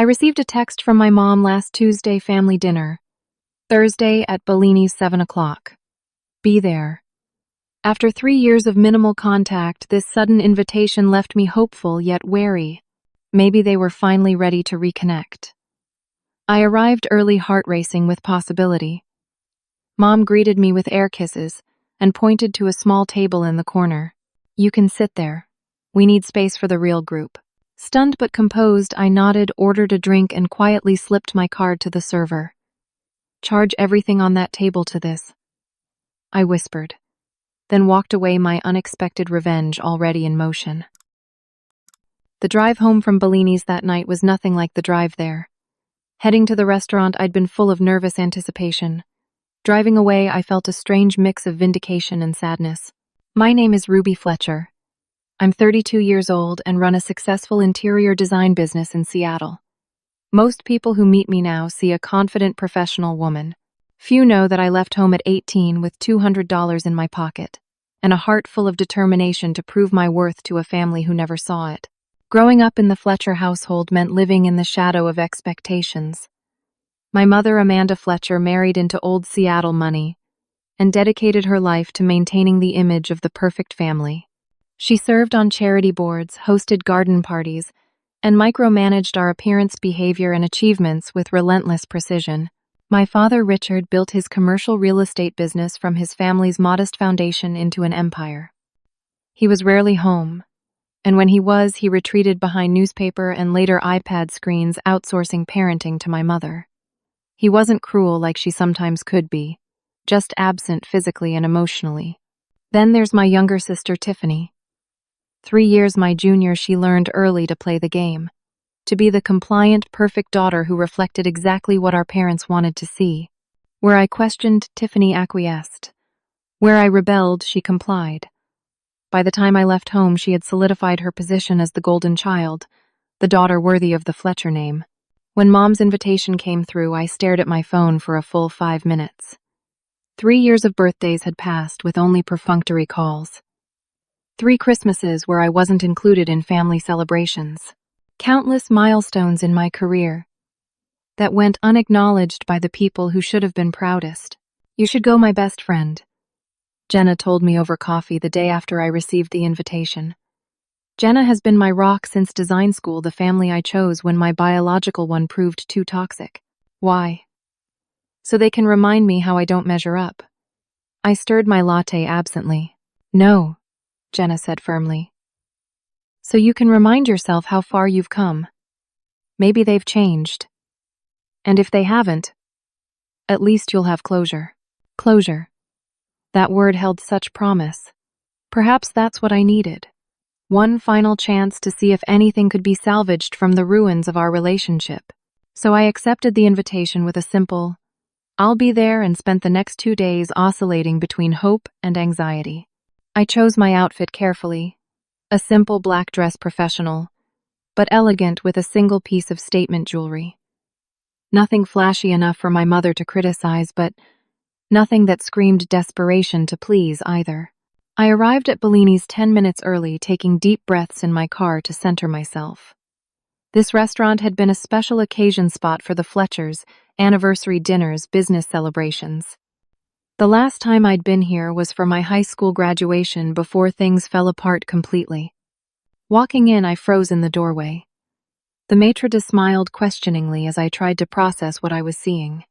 I received a text from my mom last Tuesday, family dinner. Thursday at Bellini's 7 o'clock. Be there. After 3 years of minimal contact, this sudden invitation left me hopeful yet wary. Maybe they were finally ready to reconnect. I arrived early, heart racing with possibility. Mom greeted me with air kisses and pointed to a small table in the corner. You can sit there. We need space for the real group. Stunned but composed, I nodded, ordered a drink, and quietly slipped my card to the server. Charge everything on that table to this, I whispered, then walked away, my unexpected revenge already in motion. The drive home from Bellini's that night was nothing like the drive there. Heading to the restaurant, I'd been full of nervous anticipation. Driving away, I felt a strange mix of vindication and sadness. My name is Ruby Fletcher. I'm 32 years old and run a successful interior design business in Seattle. Most people who meet me now see a confident professional woman. Few know that I left home at 18 with $200 in my pocket and a heart full of determination to prove my worth to a family who never saw it. Growing up in the Fletcher household meant living in the shadow of expectations. My mother, Amanda Fletcher, married into old Seattle money and dedicated her life to maintaining the image of the perfect family. She served on charity boards, hosted garden parties, and micromanaged our appearance, behavior, and achievements with relentless precision. My father, Richard, built his commercial real estate business from his family's modest foundation into an empire. He was rarely home, and when he was, he retreated behind newspaper and later iPad screens, outsourcing parenting to my mother. He wasn't cruel like she sometimes could be, just absent physically and emotionally. Then there's my younger sister, Tiffany. 3 years my junior, she learned early to play the game, to be the compliant, perfect daughter who reflected exactly what our parents wanted to see. Where I questioned, Tiffany acquiesced. Where I rebelled, she complied. By the time I left home, she had solidified her position as the golden child, the daughter worthy of the Fletcher name. When Mom's invitation came through, I stared at my phone for a full 5 minutes. 3 years of birthdays had passed with only perfunctory calls. 3 Christmases where I wasn't included in family celebrations. Countless milestones in my career that went unacknowledged by the people who should have been proudest. You should go, my best friend, Jenna told me over coffee the day after I received the invitation. Jenna has been my rock since design school, the family I chose when my biological one proved too toxic. Why? So they can remind me how I don't measure up. I stirred my latte absently. No, Jenna said firmly. So you can remind yourself how far you've come. Maybe they've changed. And if they haven't, at least you'll have closure. Closure. That word held such promise. Perhaps that's what I needed. One final chance to see if anything could be salvaged from the ruins of our relationship. So I accepted the invitation with a simple, I'll be there, and spent the next 2 days oscillating between hope and anxiety. I chose my outfit carefully, a simple black dress, professional, but elegant, with a single piece of statement jewelry. Nothing flashy enough for my mother to criticize, but nothing that screamed desperation to please either. I arrived at Bellini's 10 minutes early, taking deep breaths in my car to center myself. This restaurant had been a special occasion spot for the Fletchers, anniversary dinners, business celebrations. The last time I'd been here was for my high school graduation, before things fell apart completely. Walking in, I froze in the doorway. The maitre d' smiled questioningly as I tried to process what I was seeing.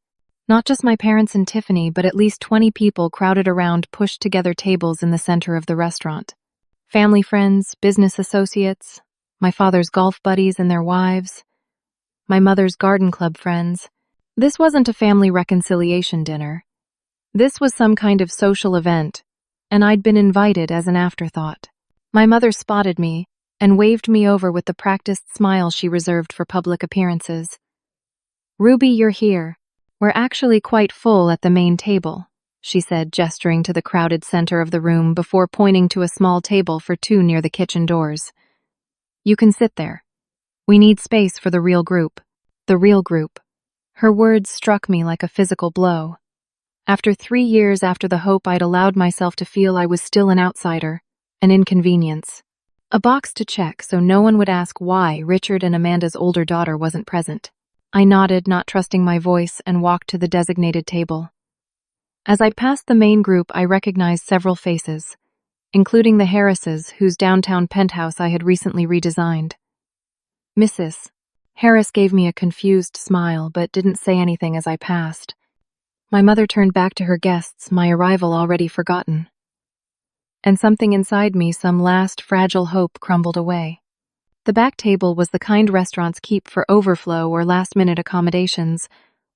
Not just my parents and Tiffany, but at least 20 people crowded around pushed together tables in the center of the restaurant. Family friends, business associates, my father's golf buddies and their wives, my mother's garden club friends. This wasn't a family reconciliation dinner. This was some kind of social event, and I'd been invited as an afterthought. My mother spotted me and waved me over with the practiced smile she reserved for public appearances. "Ruby, you're here. We're actually quite full at the main table," she said, gesturing to the crowded center of the room before pointing to a small table for 2 near the kitchen doors. "You can sit there. We need space for the real group." The real group. Her words struck me like a physical blow. After 3 years, after the hope I'd allowed myself to feel, I was still an outsider, an inconvenience. A box to check so no one would ask why Richard and Amanda's older daughter wasn't present. I nodded, not trusting my voice, and walked to the designated table. As I passed the main group, I recognized several faces, including the Harrises, whose downtown penthouse I had recently redesigned. Mrs. Harris gave me a confused smile, but didn't say anything as I passed. My mother turned back to her guests, my arrival already forgotten. And something inside me, some last fragile hope, crumbled away. The back table was the kind restaurants keep for overflow or last-minute accommodations,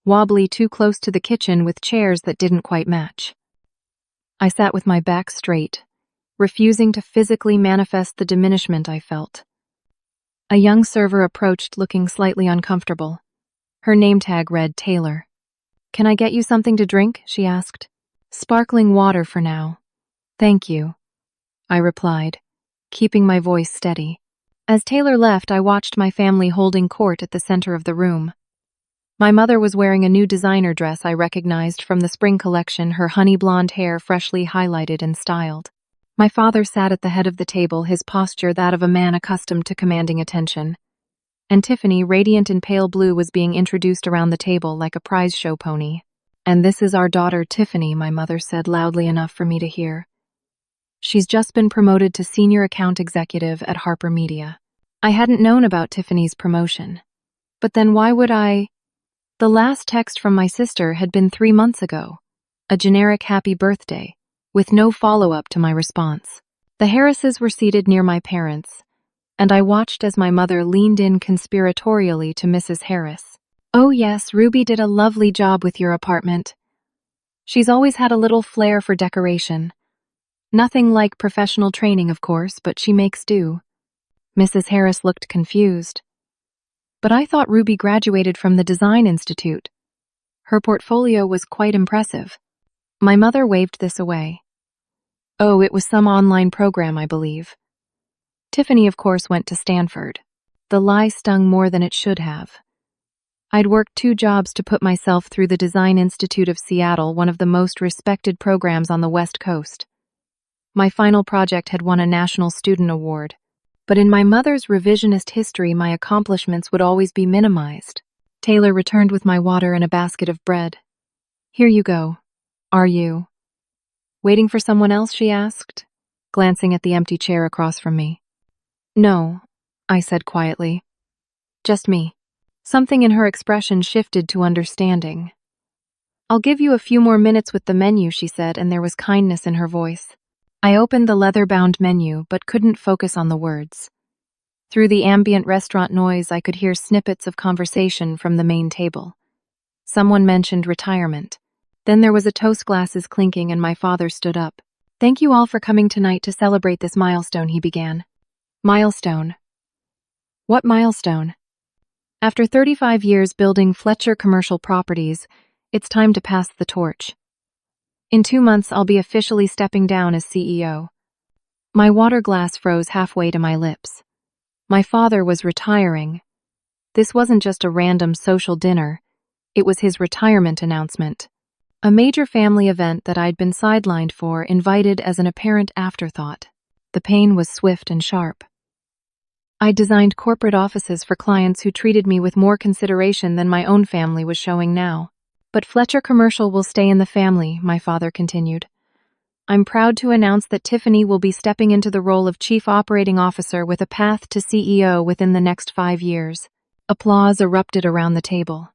wobbly too close to the kitchen with chairs that didn't quite match. I sat with my back straight, refusing to physically manifest the diminishment I felt. A young server approached, looking slightly uncomfortable. Her name tag read Taylor. "Can I get you something to drink?" she asked. "Sparkling water for now." "Thank you," I replied, keeping my voice steady. As Taylor left, I watched my family holding court at the center of the room. My mother was wearing a new designer dress I recognized from the spring collection, her honey blonde hair freshly highlighted and styled. My father sat at the head of the table, his posture that of a man accustomed to commanding attention. And Tiffany, radiant in pale blue, was being introduced around the table like a prize show pony. "And this is our daughter, Tiffany," my mother said loudly enough for me to hear. "She's just been promoted to senior account executive at Harper Media." I hadn't known about Tiffany's promotion. But then why would I? The last text from my sister had been 3 months ago, a generic happy birthday, with no follow-up to my response. The Harrises were seated near my parents, and I watched as my mother leaned in conspiratorially to Mrs. Harris. "Oh yes, Ruby did a lovely job with your apartment. She's always had a little flair for decoration. Nothing like professional training, of course, but she makes do." Mrs. Harris looked confused. "But I thought Ruby graduated from the Design Institute. Her portfolio was quite impressive." My mother waved this away. "Oh, it was some online program, I believe. Tiffany, of course, went to Stanford." The lie stung more than it should have. I'd worked 2 jobs to put myself through the Design Institute of Seattle, one of the most respected programs on the West Coast. My final project had won a National Student Award. But in my mother's revisionist history, my accomplishments would always be minimized. Taylor returned with my water and a basket of bread. "Here you go. Are you waiting for someone else?" she asked, glancing at the empty chair across from me. "No," I said quietly. "Just me." Something in her expression shifted to understanding. "I'll give you a few more minutes with the menu," she said, and there was kindness in her voice. I opened the leather-bound menu, but couldn't focus on the words. Through the ambient restaurant noise, I could hear snippets of conversation from the main table. Someone mentioned retirement. Then there was a toast glasses clinking, and my father stood up. "Thank you all for coming tonight to celebrate this milestone," he began. "Milestone? What milestone?" "After 35 years building Fletcher commercial properties, it's time to pass the torch. In 2 months, I'll be officially stepping down as CEO." My water glass froze halfway to my lips. My father was retiring. This wasn't just a random social dinner. It was his retirement announcement. A major family event that I'd been sidelined for, invited as an apparent afterthought. The pain was swift and sharp. I designed corporate offices for clients who treated me with more consideration than my own family was showing now. "But Fletcher Commercial will stay in the family," my father continued. "I'm proud to announce that Tiffany will be stepping into the role of Chief Operating Officer with a path to CEO within the next 5 years. Applause erupted around the table.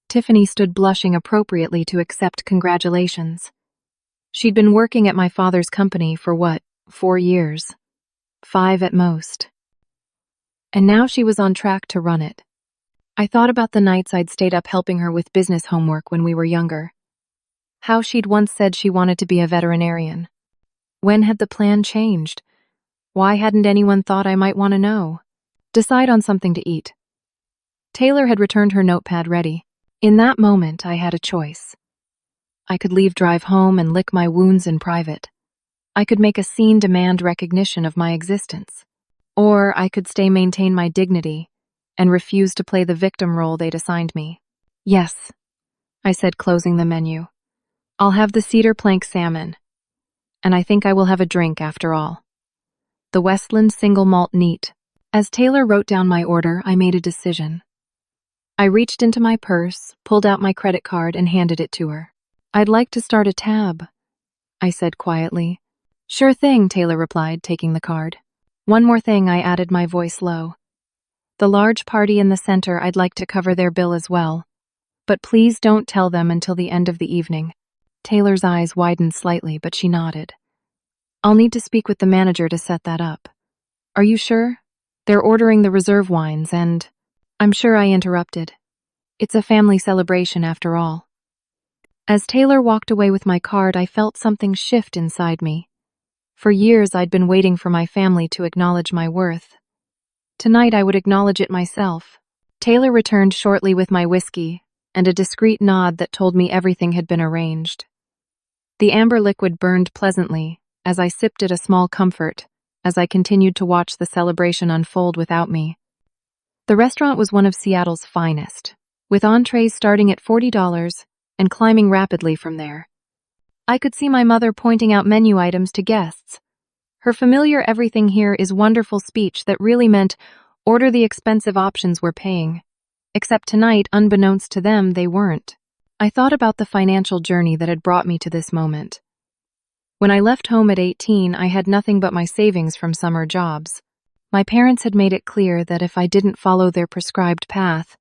Tiffany stood blushing appropriately to accept congratulations. She'd been working at my father's company for 4 years? 5 at most. And now she was on track to run it. I thought about the nights I'd stayed up helping her with business homework when we were younger. How she'd once said she wanted to be a veterinarian. When had the plan changed? Why hadn't anyone thought I might want to know? Decide on something to eat. Taylor had returned her notepad ready. In that moment, I had a choice. I could leave, drive home, and lick my wounds in private. I could make a scene demand recognition of my existence. Or I could stay, maintain my dignity, and refuse to play the victim role they'd assigned me. "Yes," I said, closing the menu. "I'll have the cedar plank salmon. And I think I will have a drink after all." the Westland single malt neat. As Taylor wrote down my order, I made a decision. I reached into my purse, pulled out my credit card, and handed it to her. "I'd like to start a tab," I said quietly. "Sure thing," Taylor replied, taking the card. "One more thing," I added, my voice low. "The large party in the center, I'd like to cover their bill as well. But please don't tell them until the end of the evening." Taylor's eyes widened slightly, but she nodded. "I'll need to speak with the manager to set that up." "Are you sure? They're ordering the reserve wines and—" "I'm sure," I interrupted. "It's a family celebration after all." As Taylor walked away with my card, I felt something shift inside me. For years, I'd been waiting for my family to acknowledge my worth. Tonight, I would acknowledge it myself. Taylor returned shortly with my whiskey and a discreet nod that told me everything had been arranged. The amber liquid burned pleasantly as I sipped it, a small comfort, as I continued to watch the celebration unfold without me. The restaurant was one of Seattle's finest, with entrees starting at $40 and climbing rapidly from there. I could see my mother pointing out menu items to guests. Her familiar "everything here is wonderful" speech that really meant order the expensive options we're paying. Except tonight, unbeknownst to them, they weren't. I thought about the financial journey that had brought me to this moment. When I left home at 18, I had nothing but my savings from summer jobs. My parents had made it clear that if I didn't follow their prescribed path,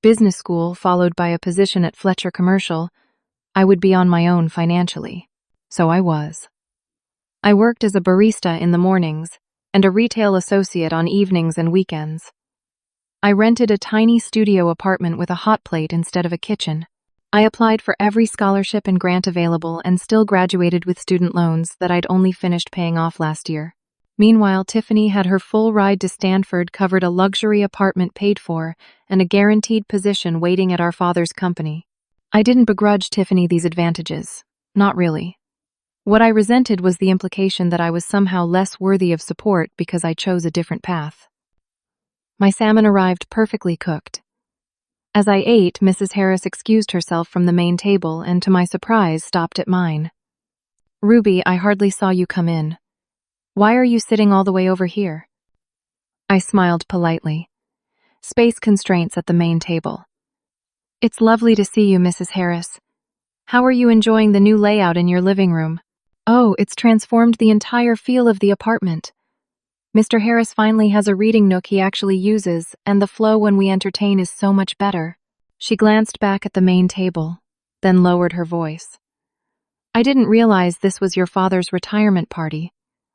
business school followed by a position at Fletcher Commercial, I would be on my own financially. So I was. I worked as a barista in the mornings and a retail associate on evenings and weekends. I rented a tiny studio apartment with a hot plate instead of a kitchen. I applied for every scholarship and grant available and still graduated with student loans that I'd only finished paying off last year. Meanwhile, Tiffany had her full ride to Stanford covered, a luxury apartment paid for, and a guaranteed position waiting at our father's company. I didn't begrudge Tiffany these advantages. Not really. What I resented was the implication that I was somehow less worthy of support because I chose a different path. My salmon arrived perfectly cooked. As I ate, Mrs. Harris excused herself from the main table and, to my surprise, stopped at mine. "Ruby, I hardly saw you come in. Why are you sitting all the way over here?" I smiled politely. "Space constraints at the main table." "It's lovely to see you, Mrs. Harris. How are you enjoying the new layout in your living room?" "Oh, it's transformed the entire feel of the apartment. Mr. Harris finally has a reading nook he actually uses, and the flow when we entertain is so much better." She glanced back at the main table, then lowered her voice. "I didn't realize this was your father's retirement party.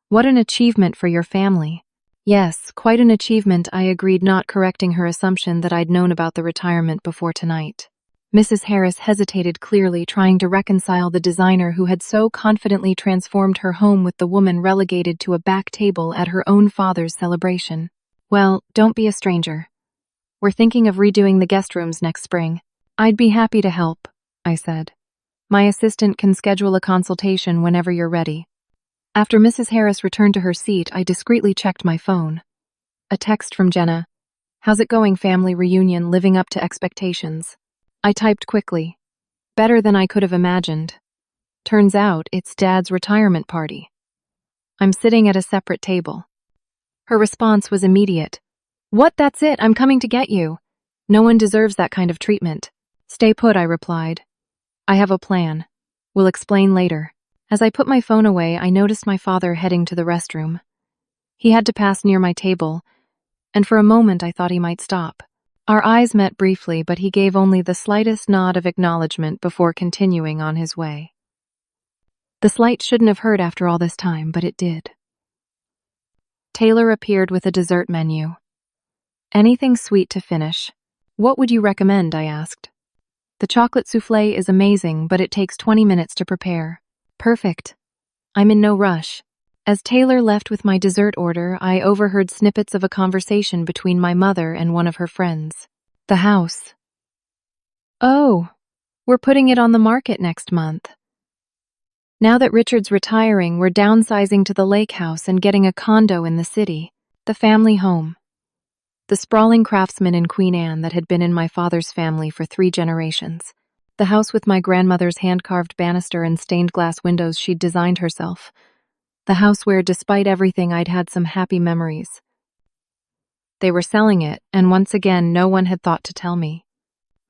What an achievement for your family." "Yes, quite an achievement," I agreed, not correcting her assumption that I'd known about the retirement before tonight. Mrs. Harris hesitated, clearly trying to reconcile the designer who had so confidently transformed her home with the woman relegated to a back table at her own father's celebration. "Well, don't be a stranger. We're thinking of redoing the guest rooms next spring." "I'd be happy to help," I said. "My assistant can schedule a consultation whenever you're ready." After Mrs. Harris returned to her seat, I discreetly checked my phone. A text from Jenna. "How's it going, family reunion, living up to expectations?" I typed quickly. Better than I could have imagined. Turns out it's Dad's retirement party. I'm sitting at a separate table. Her response was immediate. "What, that's it, I'm coming to get you." "No one deserves that kind of treatment." "Stay put," I replied. "I have a plan. We'll explain later." As I put my phone away, I noticed my father heading to the restroom. He had to pass near my table, and for a moment I thought he might stop. Our eyes met briefly, but he gave only the slightest nod of acknowledgement before continuing on his way. The slight shouldn't have hurt after all this time, but it did. Taylor appeared with a dessert menu. "Anything sweet to finish." "What would you recommend?" I asked. "The chocolate souffle is amazing, but it takes 20 minutes to prepare." "Perfect. I'm in no rush." As Taylor left with my dessert order, I overheard snippets of a conversation between my mother and one of her friends. "The house. Oh, we're putting it on the market next month. Now that Richard's retiring, we're downsizing to the lake house and getting a condo in the city, the family home." The sprawling craftsman in Queen Anne that had been in my father's family for 3 generations. The house with my grandmother's hand-carved banister and stained glass windows she'd designed herself. The house where, despite everything, I'd had some happy memories. They were selling it, and once again, no one had thought to tell me.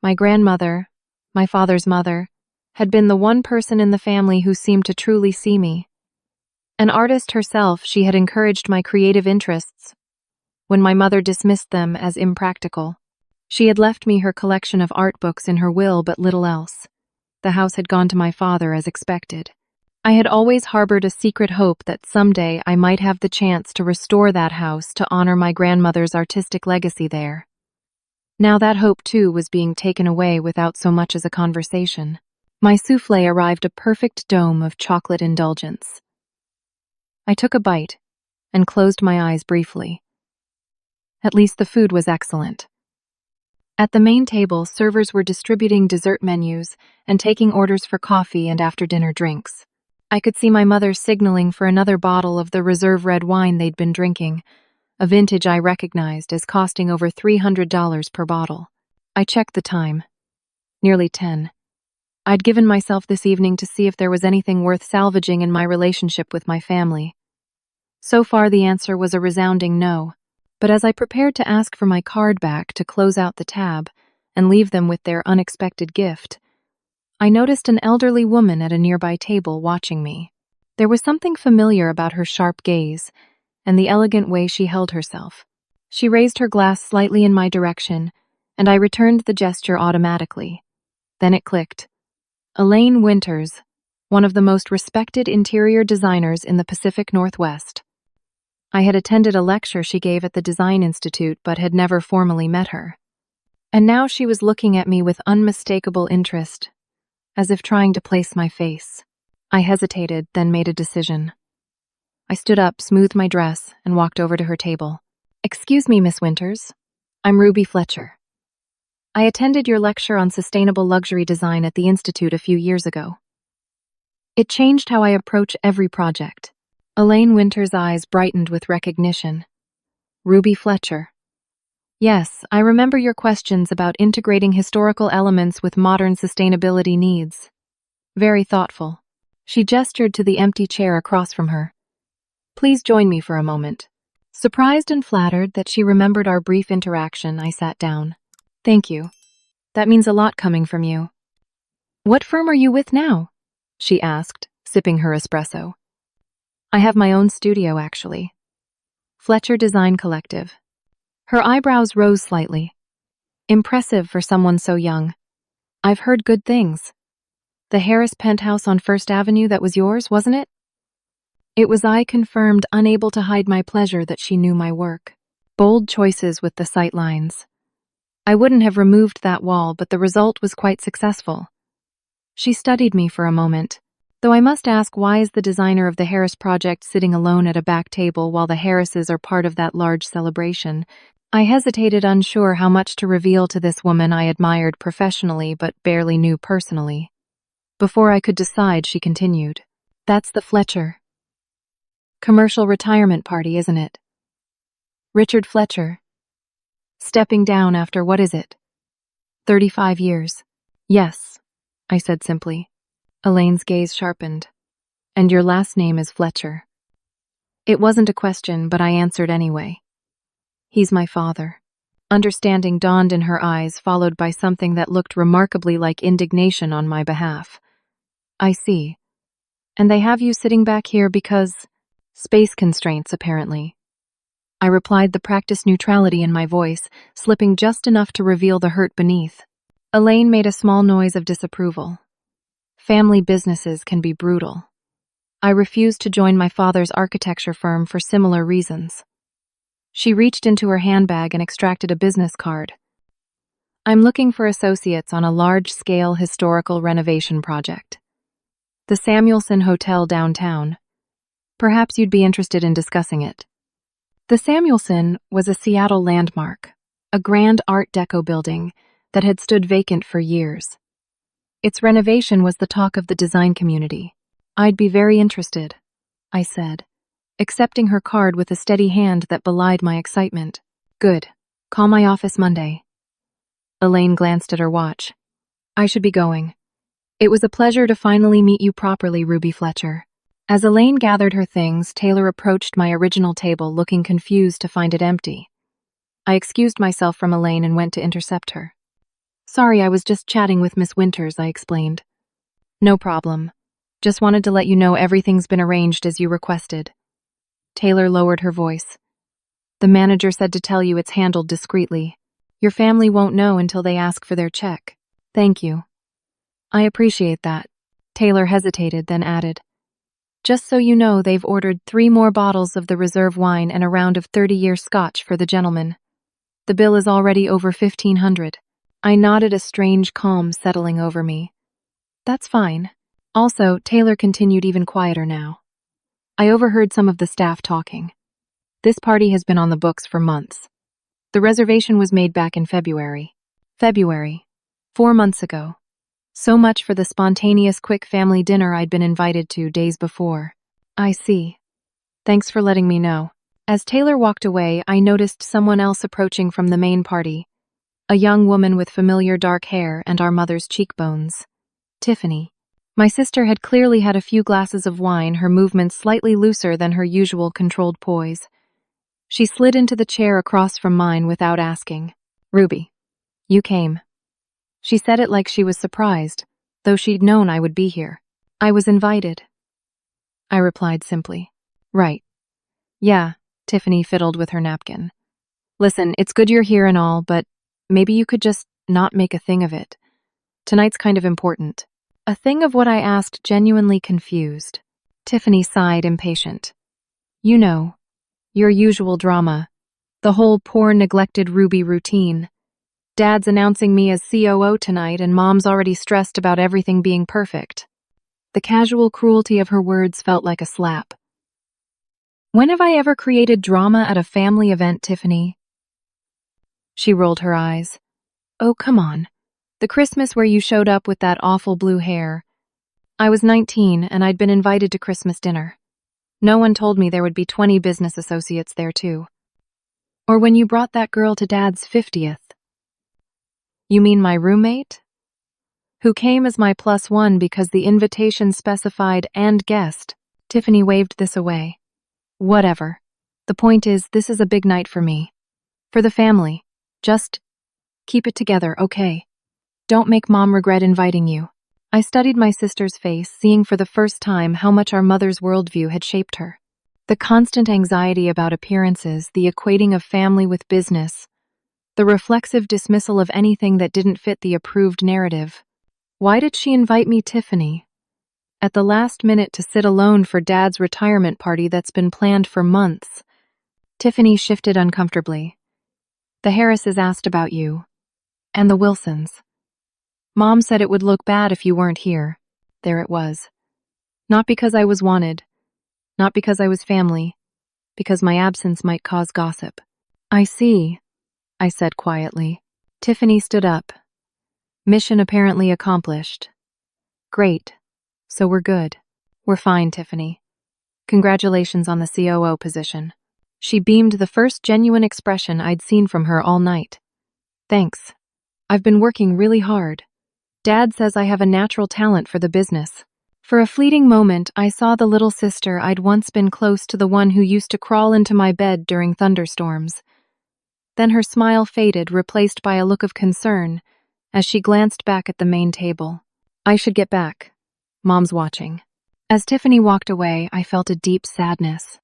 My grandmother, my father's mother, had been the one person in the family who seemed to truly see me. An artist herself, she had encouraged my creative interests when my mother dismissed them as impractical. She had left me her collection of art books in her will, but little else. The house had gone to my father as expected. I had always harbored a secret hope that someday I might have the chance to restore that house to honor my grandmother's artistic legacy there. Now that hope, too, was being taken away without so much as a conversation. My soufflé arrived, a perfect dome of chocolate indulgence. I took a bite and closed my eyes briefly. At least the food was excellent. At the main table, servers were distributing dessert menus and taking orders for coffee and after-dinner drinks. I could see my mother signaling for another bottle of the reserve red wine they'd been drinking, a vintage I recognized as costing over $300 per bottle. I checked the time. Nearly 10. I'd given myself this evening to see if there was anything worth salvaging in my relationship with my family. So far, the answer was a resounding no. But as I prepared to ask for my card back to close out the tab and leave them with their unexpected gift, I noticed an elderly woman at a nearby table watching me. There was something familiar about her sharp gaze and the elegant way she held herself. She raised her glass slightly in my direction, and I returned the gesture automatically. Then it clicked. Elaine Winters, one of the most respected interior designers in the Pacific Northwest. I had attended a lecture she gave at the Design Institute but had never formally met her. And now she was looking at me with unmistakable interest, as if trying to place my face. I hesitated, then made a decision. I stood up, smoothed my dress, and walked over to her table. "Excuse me, Miss Winters. I'm Ruby Fletcher. I attended your lecture on sustainable luxury design at the Institute a few years ago. It changed how I approach every project." Elaine Winters' eyes brightened with recognition. "Ruby Fletcher. Yes, I remember your questions about integrating historical elements with modern sustainability needs. Very thoughtful." She gestured to the empty chair across from her. "Please join me for a moment." Surprised and flattered that she remembered our brief interaction, I sat down. "Thank you. That means a lot coming from you." "What firm are you with now?" she asked, sipping her espresso. "I have my own studio, actually. Fletcher Design Collective." Her eyebrows rose slightly. "Impressive for someone so young. I've heard good things. The Harris penthouse on First Avenue, that was yours, wasn't it?" It was, I confirmed, unable to hide my pleasure that she knew my work. Bold choices with the sight lines. I wouldn't have removed that wall, but the result was quite successful. She studied me for a moment. Though I must ask, why is the designer of the Harris project sitting alone at a back table while the Harrises are part of that large celebration? I hesitated, unsure how much to reveal to this woman I admired professionally but barely knew personally. Before I could decide, she continued. "That's the Fletcher commercial retirement party, isn't it? Richard Fletcher. Stepping down after, what is it? 35 years. Yes, I said simply. Elaine's gaze sharpened. And your last name is Fletcher. It wasn't a question, but I answered anyway. He's my father. Understanding dawned in her eyes, followed by something that looked remarkably like indignation on my behalf. I see. And they have you sitting back here because... space constraints, apparently. I replied, the practiced neutrality in my voice, slipping just enough to reveal the hurt beneath. Elaine made a small noise of disapproval. Family businesses can be brutal. I refused to join my father's architecture firm for similar reasons. She reached into her handbag and extracted a business card. I'm looking for associates on a large-scale historical renovation project. The Samuelson Hotel downtown. Perhaps you'd be interested in discussing it. The Samuelson was a Seattle landmark, a grand Art Deco building that had stood vacant for years. Its renovation was the talk of the design community. I'd be very interested, I said, accepting her card with a steady hand that belied my excitement. Good. Call my office Monday. Elaine glanced at her watch. I should be going. It was a pleasure to finally meet you properly, Ruby Fletcher. As Elaine gathered her things, Taylor approached my original table, looking confused to find it empty. I excused myself from Elaine and went to intercept her. Sorry, I was just chatting with Miss Winters, I explained. No problem. Just wanted to let you know everything's been arranged as you requested. Taylor lowered her voice. The manager said to tell you it's handled discreetly. Your family won't know until they ask for their check. Thank you. I appreciate that. Taylor hesitated, then added. Just so you know, they've ordered 3 more bottles of the reserve wine and a round of 30-year scotch for the gentleman. The bill is already over $1,500. I nodded, a strange calm settling over me. That's fine. Also, Taylor continued even quieter now. I overheard some of the staff talking. This party has been on the books for months. The reservation was made back in February. 4 months ago. So much for the spontaneous quick family dinner I'd been invited to days before. I see. Thanks for letting me know. As Taylor walked away, I noticed someone else approaching from the main party. A young woman with familiar dark hair and our mother's cheekbones. Tiffany. My sister had clearly had a few glasses of wine, her movements slightly looser than her usual controlled poise. She slid into the chair across from mine without asking. Ruby. You came. She said it like she was surprised, though she'd known I would be here. I was invited. I replied simply. Right. Yeah, Tiffany fiddled with her napkin. Listen, it's good you're here and all, but maybe you could just not make a thing of it. Tonight's kind of important. A thing of what, I asked, genuinely confused. Tiffany sighed, impatient. You know, your usual drama. The whole poor, neglected Ruby routine. Dad's announcing me as COO tonight, and Mom's already stressed about everything being perfect. The casual cruelty of her words felt like a slap. When have I ever created drama at a family event, Tiffany? She rolled her eyes. Oh, come on. The Christmas where you showed up with that awful blue hair. I was 19, and I'd been invited to Christmas dinner. No one told me there would be 20 business associates there, too. Or when you brought that girl to Dad's 50th. You mean my roommate? Who came as my +1 because the invitation specified and guest. Tiffany waved this away. Whatever. The point is, this is a big night for me. For the family. Just keep it together, okay? Don't make Mom regret inviting you. I studied my sister's face, seeing for the first time how much our mother's worldview had shaped her. The constant anxiety about appearances, the equating of family with business, the reflexive dismissal of anything that didn't fit the approved narrative. Why did she invite me, Tiffany? At the last minute to sit alone for Dad's retirement party that's been planned for months. Tiffany shifted uncomfortably. The Harrises asked about you. And the Wilsons. Mom said it would look bad if you weren't here. There it was. Not because I was wanted. Not because I was family. Because my absence might cause gossip. I see, I said quietly. Tiffany stood up. Mission apparently accomplished. Great. So we're good. We're fine, Tiffany. Congratulations on the COO position. She beamed, the first genuine expression I'd seen from her all night. Thanks. I've been working really hard. Dad says I have a natural talent for the business. For a fleeting moment, I saw the little sister I'd once been close to, the one who used to crawl into my bed during thunderstorms. Then her smile faded, replaced by a look of concern, as she glanced back at the main table. I should get back. Mom's watching. As Tiffany walked away, I felt a deep sadness.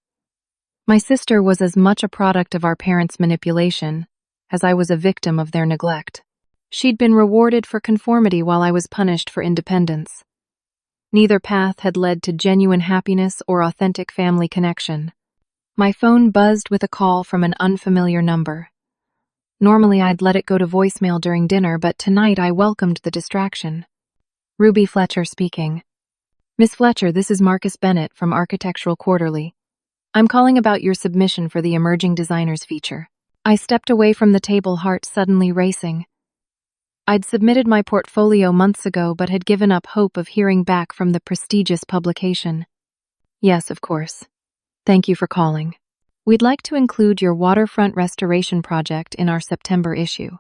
My sister was as much a product of our parents' manipulation as I was a victim of their neglect. She'd been rewarded for conformity while I was punished for independence. Neither path had led to genuine happiness or authentic family connection. My phone buzzed with a call from an unfamiliar number. Normally I'd let it go to voicemail during dinner, but tonight I welcomed the distraction. Ruby Fletcher speaking. Miss Fletcher, this is Marcus Bennett from Architectural Quarterly. I'm calling about your submission for the Emerging Designers feature. I stepped away from the table, heart suddenly racing. I'd submitted my portfolio months ago, but had given up hope of hearing back from the prestigious publication. Yes, of course. Thank you for calling. We'd like to include your waterfront restoration project in our September issue.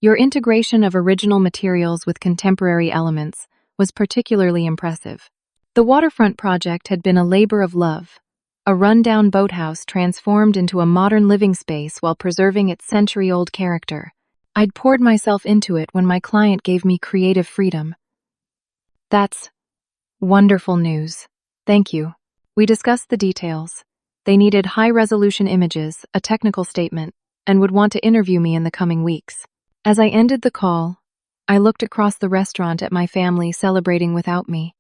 Your integration of original materials with contemporary elements was particularly impressive. The waterfront project had been a labor of love, a rundown boathouse transformed into a modern living space while preserving its century-old character. I'd poured myself into it when my client gave me creative freedom. That's wonderful news. Thank you. We discussed the details. They needed high-resolution images, a technical statement, and would want to interview me in the coming weeks. As I ended the call, I looked across the restaurant at my family celebrating without me.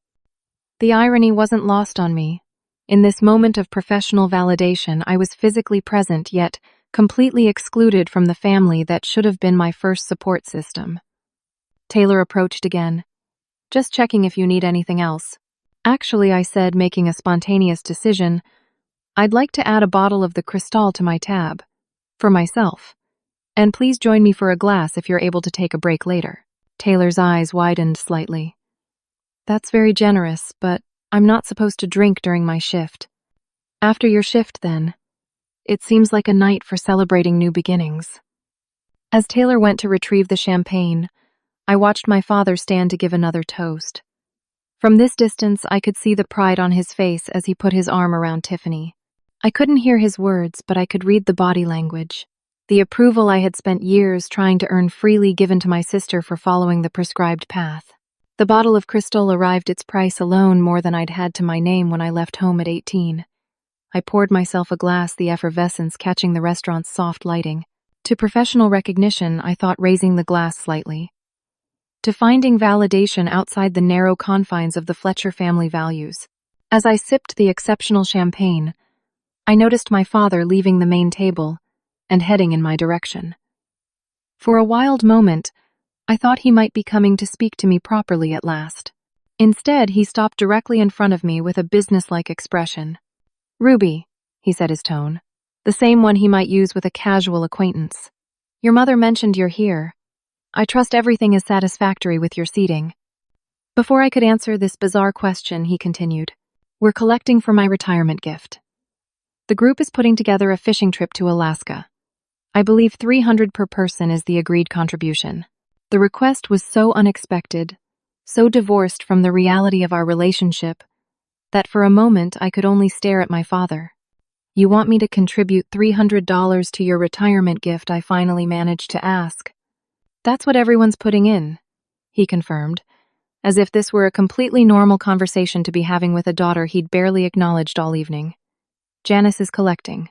The irony wasn't lost on me. In this moment of professional validation, I was physically present, yet completely excluded from the family that should have been my first support system. Taylor approached again. Just checking if you need anything else. Actually, I said, making a spontaneous decision, I'd like to add a bottle of the Cristal to my tab. For myself. And please join me for a glass if you're able to take a break later. Taylor's eyes widened slightly. That's very generous, but I'm not supposed to drink during my shift. After your shift, then. It seems like a night for celebrating new beginnings. As Taylor went to retrieve the champagne, I watched my father stand to give another toast. From this distance, I could see the pride on his face as he put his arm around Tiffany. I couldn't hear his words, but I could read the body language. The approval I had spent years trying to earn freely given to my sister for following the prescribed path. The bottle of Cristal arrived, its price alone more than I'd had to my name when I left home at 18. I poured myself a glass, the effervescence catching the restaurant's soft lighting. To professional recognition, I thought, raising the glass slightly. To finding validation outside the narrow confines of the Fletcher family values. As I sipped the exceptional champagne, I noticed my father leaving the main table and heading in my direction. For a wild moment, I thought he might be coming to speak to me properly at last. Instead, he stopped directly in front of me with a businesslike expression. "Ruby," he said, his tone, the same one he might use with a casual acquaintance. "Your mother mentioned you're here. I trust everything is satisfactory with your seating." Before I could answer this bizarre question, he continued, "We're collecting for my retirement gift. The group is putting together a fishing trip to Alaska. I believe $300 per person is the agreed contribution." The request was so unexpected, so divorced from the reality of our relationship, that for a moment I could only stare at my father. "You want me to contribute $300 to your retirement gift?" I finally managed to ask. "That's what everyone's putting in," he confirmed, as if this were a completely normal conversation to be having with a daughter he'd barely acknowledged all evening. "Janice is collecting.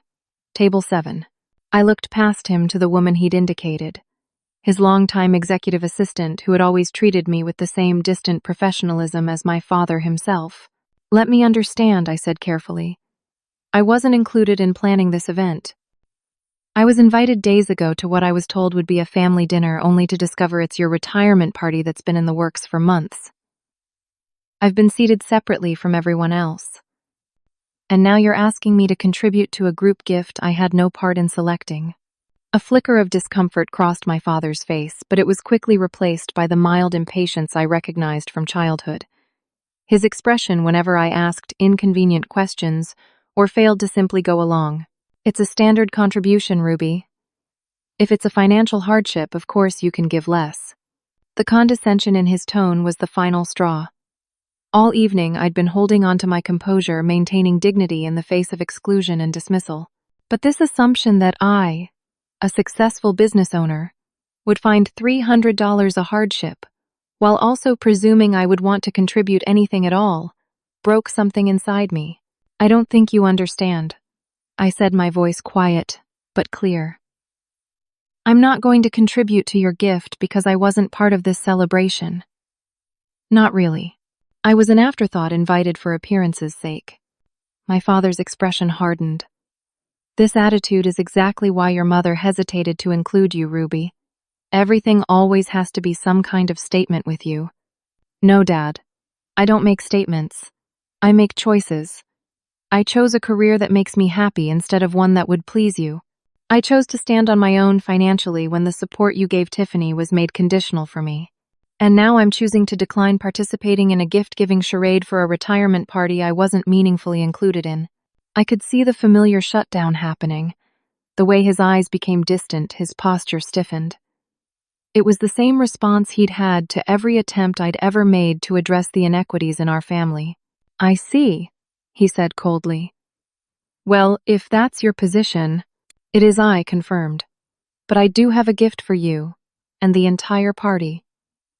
Table 7. I looked past him to the woman he'd indicated. His longtime executive assistant who had always treated me with the same distant professionalism as my father himself. "Let me understand," I said carefully. "I wasn't included in planning this event. I was invited days ago to what I was told would be a family dinner, only to discover it's your retirement party that's been in the works for months. I've been seated separately from everyone else. And now you're asking me to contribute to a group gift I had no part in selecting." A flicker of discomfort crossed my father's face, but it was quickly replaced by the mild impatience I recognized from childhood. His expression whenever I asked inconvenient questions or failed to simply go along. "It's a standard contribution, Ruby. If it's a financial hardship, of course you can give less." The condescension in his tone was the final straw. All evening I'd been holding on to my composure, maintaining dignity in the face of exclusion and dismissal. But this assumption that I, a successful business owner, would find $300 a hardship, while also presuming I would want to contribute anything at all, broke something inside me. "I don't think you understand," I said, my voice quiet but clear. "I'm not going to contribute to your gift because I wasn't part of this celebration. Not really. I was an afterthought invited for appearance's sake." My father's expression hardened. "This attitude is exactly why your mother hesitated to include you, Ruby. Everything always has to be some kind of statement with you." "No, Dad. I don't make statements. I make choices. I chose a career that makes me happy instead of one that would please you. I chose to stand on my own financially when the support you gave Tiffany was made conditional for me. And now I'm choosing to decline participating in a gift-giving charade for a retirement party I wasn't meaningfully included in." I could see the familiar shutdown happening. The way his eyes became distant, his posture stiffened. It was the same response he'd had to every attempt I'd ever made to address the inequities in our family. I see, he said coldly. Well, if that's your position, it is I confirmed. But I do have a gift for you and the entire party.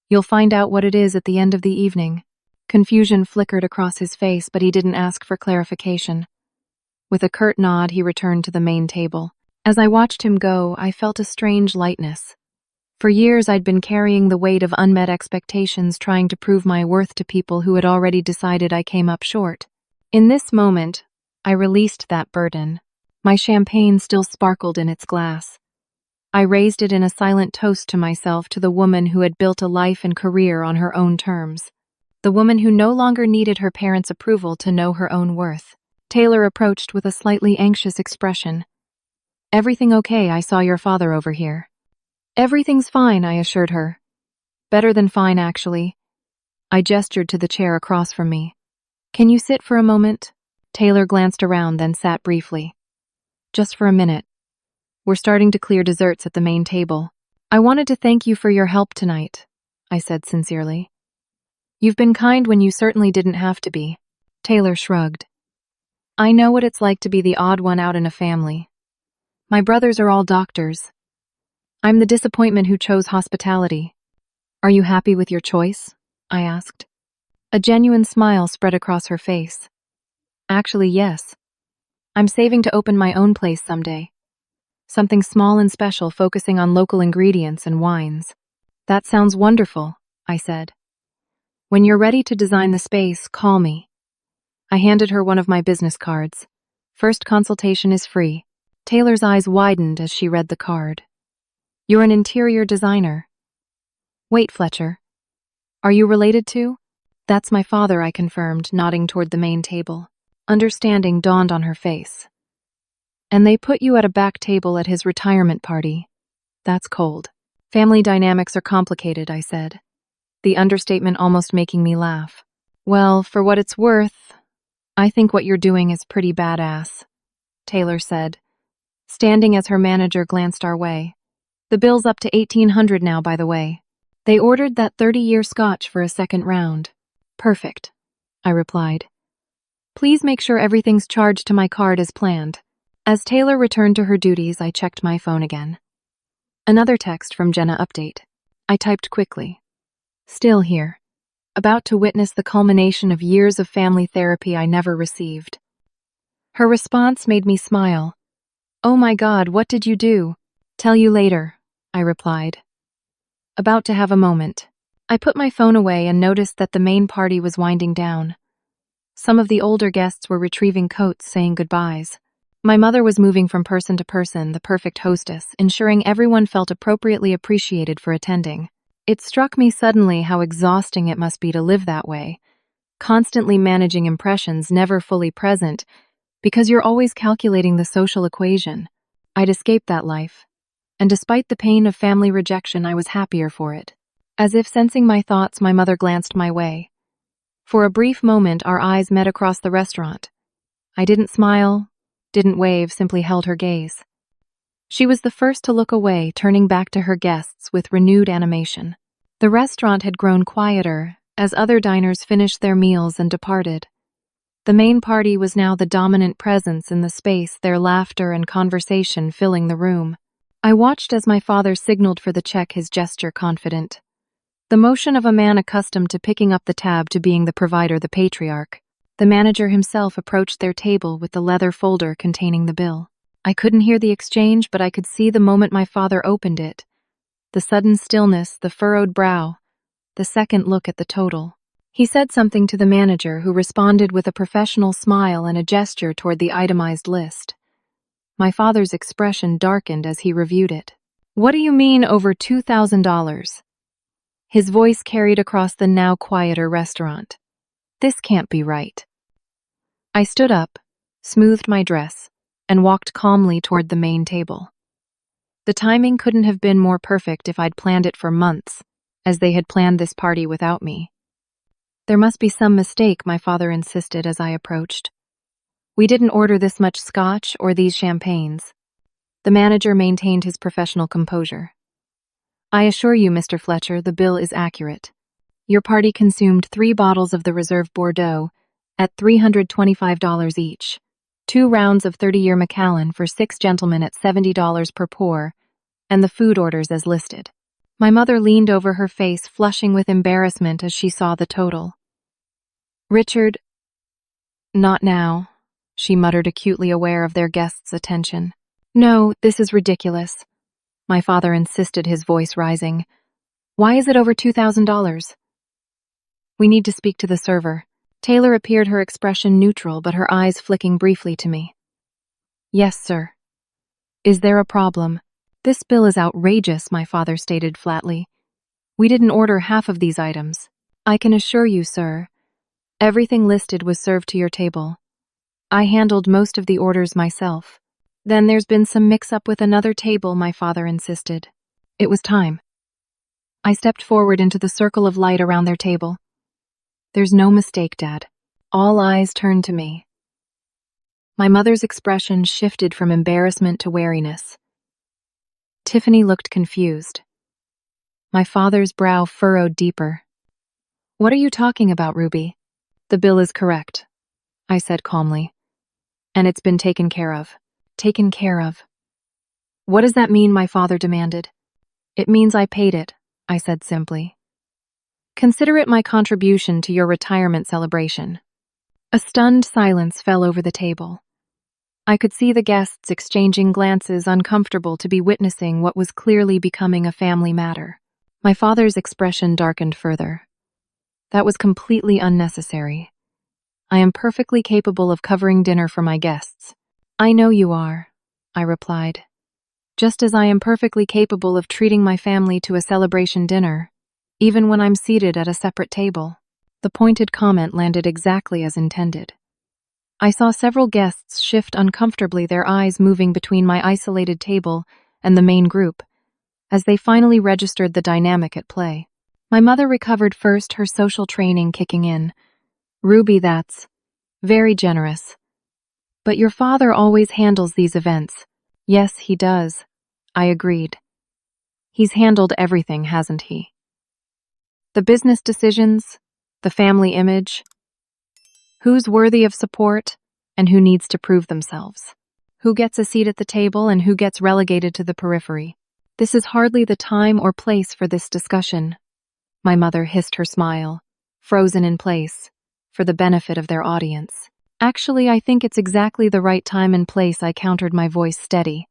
You'll find out what it is at the end of the evening. Confusion flickered across his face, but he didn't ask for clarification. With a curt nod, he returned to the main table. As I watched him go, I felt a strange lightness. For years, I'd been carrying the weight of unmet expectations, trying to prove my worth to people who had already decided I came up short. In this moment, I released that burden. My champagne still sparkled in its glass. I raised it in a silent toast to myself, to the woman who had built a life and career on her own terms. The woman who no longer needed her parents' approval to know her own worth. Taylor approached with a slightly anxious expression. Everything okay? I saw your father over here. Everything's fine, I assured her. Better than fine, actually. I gestured to the chair across from me. Can you sit for a moment? Taylor glanced around, then sat briefly. Just for a minute. We're starting to clear desserts at the main table. I wanted to thank you for your help tonight, I said sincerely. You've been kind when you certainly didn't have to be. Taylor shrugged. I know what it's like to be the odd one out in a family. My brothers are all doctors. I'm the disappointment who chose hospitality. Are you happy with your choice? I asked. A genuine smile spread across her face. Actually, yes. I'm saving to open my own place someday. Something small and special, focusing on local ingredients and wines. That sounds wonderful, I said. When you're ready to design the space, call me. I handed her one of my business cards. First consultation is free. Taylor's eyes widened as she read the card. You're an interior designer. Wait, Fletcher. Are you related to? That's my father, I confirmed, nodding toward the main table. Understanding dawned on her face. And they put you at a back table at his retirement party. That's cold. Family dynamics are complicated, I said, the understatement almost making me laugh. Well, for what it's worth, I think what you're doing is pretty badass, Taylor said, standing as her manager glanced our way. The bill's up to $1,800 now, by the way. They ordered that 30-year scotch for a second round. Perfect, I replied. Please make sure everything's charged to my card as planned. As Taylor returned to her duties, I checked my phone again. Another text from Jenna update. I typed quickly. Still here. About to witness the culmination of years of family therapy I never received. Her response made me smile. Oh my God, what did you do? Tell you later, I replied. About to have a moment. I put my phone away and noticed that the main party was winding down. Some of the older guests were retrieving coats, saying goodbyes. My mother was moving from person to person, the perfect hostess, ensuring everyone felt appropriately appreciated for attending. It struck me suddenly how exhausting it must be to live that way, constantly managing impressions, never fully present, because you're always calculating the social equation. I'd escaped that life, and despite the pain of family rejection, I was happier for it. As if sensing my thoughts, my mother glanced my way. For a brief moment, our eyes met across the restaurant. I didn't smile, didn't wave, simply held her gaze. She was the first to look away, turning back to her guests with renewed animation. The restaurant had grown quieter as other diners finished their meals and departed. The main party was now the dominant presence in the space, their laughter and conversation filling the room. I watched as my father signaled for the check, his gesture confident. The motion of a man accustomed to picking up the tab, to being the provider, the patriarch. The manager himself approached their table with the leather folder containing the bill. I couldn't hear the exchange, but I could see the moment my father opened it. The sudden stillness, the furrowed brow, the second look at the total. He said something to the manager, who responded with a professional smile and a gesture toward the itemized list. My father's expression darkened as he reviewed it. What do you mean over $2,000? His voice carried across the now quieter restaurant. This can't be right. I stood up, smoothed my dress, and walked calmly toward the main table. The timing couldn't have been more perfect if I'd planned it for months, as they had planned this party without me. There must be some mistake, my father insisted as I approached. We didn't order this much scotch or these champagnes. The manager maintained his professional composure. I assure you, Mr. Fletcher, the bill is accurate. Your party consumed 3 bottles of the Reserve Bordeaux at $325 each. 2 rounds of 30-year Macallan for 6 gentlemen at $70 per pour, and the food orders as listed. My mother leaned over her face, flushing with embarrassment as she saw the total. Richard, not now, she muttered, acutely aware of their guests' attention. No, this is ridiculous, my father insisted, his voice rising. Why is it over $2,000? We need to speak to the server. Taylor appeared, her expression neutral, but her eyes flicking briefly to me. Yes, sir. Is there a problem? This bill is outrageous, my father stated flatly. We didn't order half of these items. I can assure you, sir, everything listed was served to your table. I handled most of the orders myself. Then there's been some mix-up with another table, my father insisted. It was time. I stepped forward into the circle of light around their table. There's no mistake, Dad. All eyes turned to me. My mother's expression shifted from embarrassment to wariness. Tiffany looked confused. My father's brow furrowed deeper. What are you talking about, Ruby? The bill is correct, I said calmly. And it's been taken care of. Taken care of. What does that mean? My father demanded. It means I paid it, I said simply. Consider it my contribution to your retirement celebration. A stunned silence fell over the table. I could see the guests exchanging glances, uncomfortable to be witnessing what was clearly becoming a family matter. My father's expression darkened further. That was completely unnecessary. I am perfectly capable of covering dinner for my guests. I know you are, I replied. Just as I am perfectly capable of treating my family to a celebration dinner, even when I'm seated at a separate table. The pointed comment landed exactly as intended. I saw several guests shift uncomfortably, their eyes moving between my isolated table and the main group, as they finally registered the dynamic at play. My mother recovered first, her social training kicking in. Ruby, that's very generous. But your father always handles these events. Yes, he does, I agreed. He's handled everything, hasn't he? The business decisions, the family image, who's worthy of support and who needs to prove themselves, who gets a seat at the table and who gets relegated to the periphery. This is hardly the time or place for this discussion. My mother hissed, her smile, frozen in place, for the benefit of their audience. Actually, I think it's exactly the right time and place, I countered, my voice steady.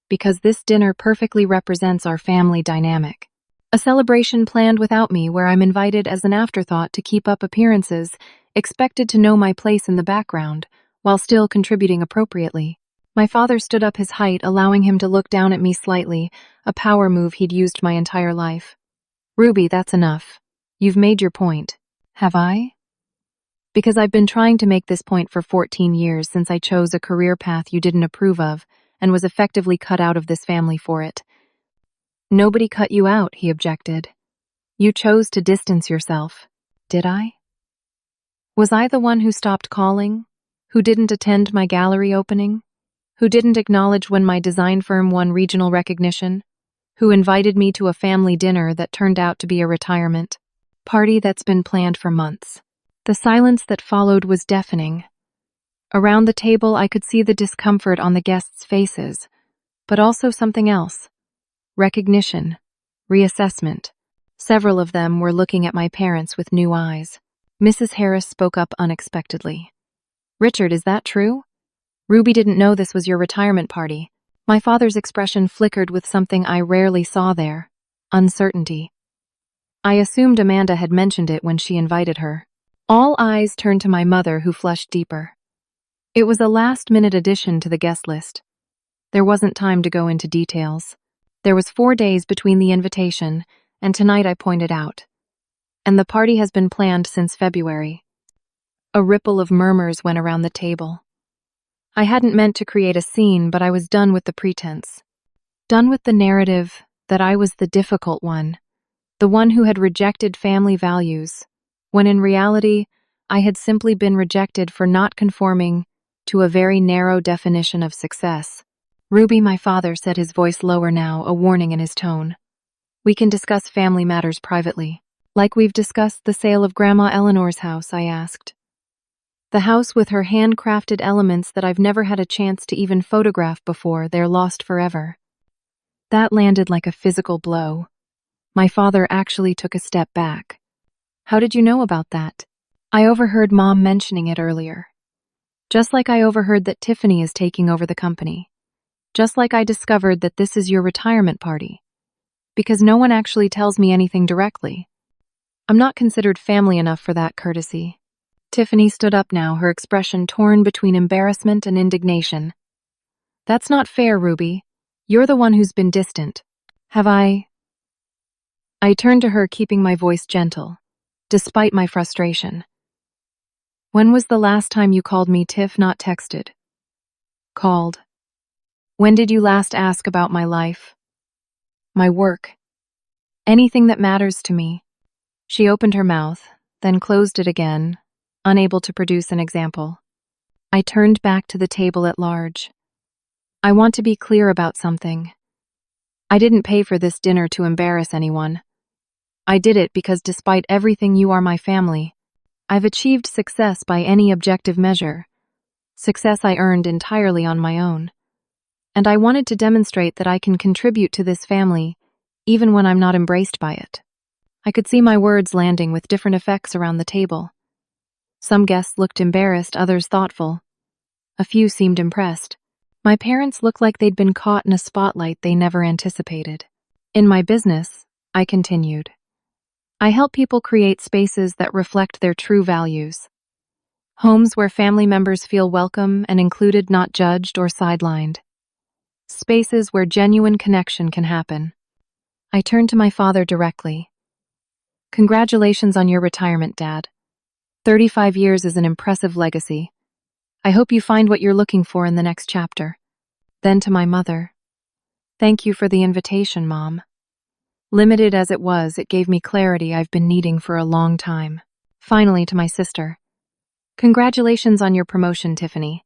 Because this dinner perfectly represents our family dynamic. A celebration planned without me, where I'm invited as an afterthought to keep up appearances, expected to know my place in the background, while still contributing appropriately. My father stood up, his height allowing him to look down at me slightly, a power move he'd used my entire life. Ruby, that's enough. You've made your point. Have I? Because I've been trying to make this point for 14 years, since I chose a career path you didn't approve of and was effectively cut out of this family for it. Nobody cut you out, he objected. You chose to distance yourself. Did I? Was I the one who stopped calling? Who didn't attend my gallery opening? Who didn't acknowledge when my design firm won regional recognition? Who invited me to a family dinner that turned out to be a retirement party that's been planned for months? The silence that followed was deafening. Around the table, I could see the discomfort on the guests' faces, but also something else. Recognition, reassessment. Several of them were looking at my parents with new eyes. Mrs. Harris spoke up unexpectedly. Richard, is that true? Ruby didn't know this was your retirement party. My father's expression flickered with something I rarely saw there. Uncertainty. I assumed Amanda had mentioned it when she invited her. All eyes turned to my mother, who flushed deeper. It was a last-minute addition to the guest list. There wasn't time to go into details. There was 4 days between the invitation and tonight, I pointed out. And the party has been planned since February. A ripple of murmurs went around the table. I hadn't meant to create a scene, but I was done with the pretense. Done with the narrative that I was the difficult one, the one who had rejected family values, when in reality, I had simply been rejected for not conforming to a very narrow definition of success. Ruby, my father said, his voice lower now, a warning in his tone. We can discuss family matters privately. Like we've discussed the sale of Grandma Eleanor's house, I asked. The house with her handcrafted elements that I've never had a chance to even photograph before, they're lost forever. That landed like a physical blow. My father actually took a step back. How did you know about that? I overheard Mom mentioning it earlier. Just like I overheard that Tiffany is taking over the company. Just like I discovered that this is your retirement party. Because no one actually tells me anything directly. I'm not considered family enough for that courtesy. Tiffany stood up now, her expression torn between embarrassment and indignation. That's not fair, Ruby. You're the one who's been distant. Have I turned to her, keeping my voice gentle, despite my frustration. When was the last time you called me, Tiff, not texted? Called. When did you last ask about my life? My work? Anything that matters to me? She opened her mouth, then closed it again, unable to produce an example. I turned back to the table at large. I want to be clear about something. I didn't pay for this dinner to embarrass anyone. I did it because despite everything, you are my family. I've achieved success by any objective measure. Success I earned entirely on my own. And I wanted to demonstrate that I can contribute to this family, even when I'm not embraced by it. I could see my words landing with different effects around the table. Some guests looked embarrassed, others thoughtful. A few seemed impressed. My parents looked like they'd been caught in a spotlight they never anticipated. In my business, I continued, I help people create spaces that reflect their true values. Homes where family members feel welcome and included, not judged or sidelined. Spaces where genuine connection can happen. I turned to my father directly. Congratulations on your retirement, Dad. 35 years is an impressive legacy. I hope you find what you're looking for in the next chapter. Then to my mother. Thank you for the invitation, Mom. Limited as it was, it gave me clarity I've been needing for a long time. Finally, to my sister. Congratulations on your promotion, Tiffany.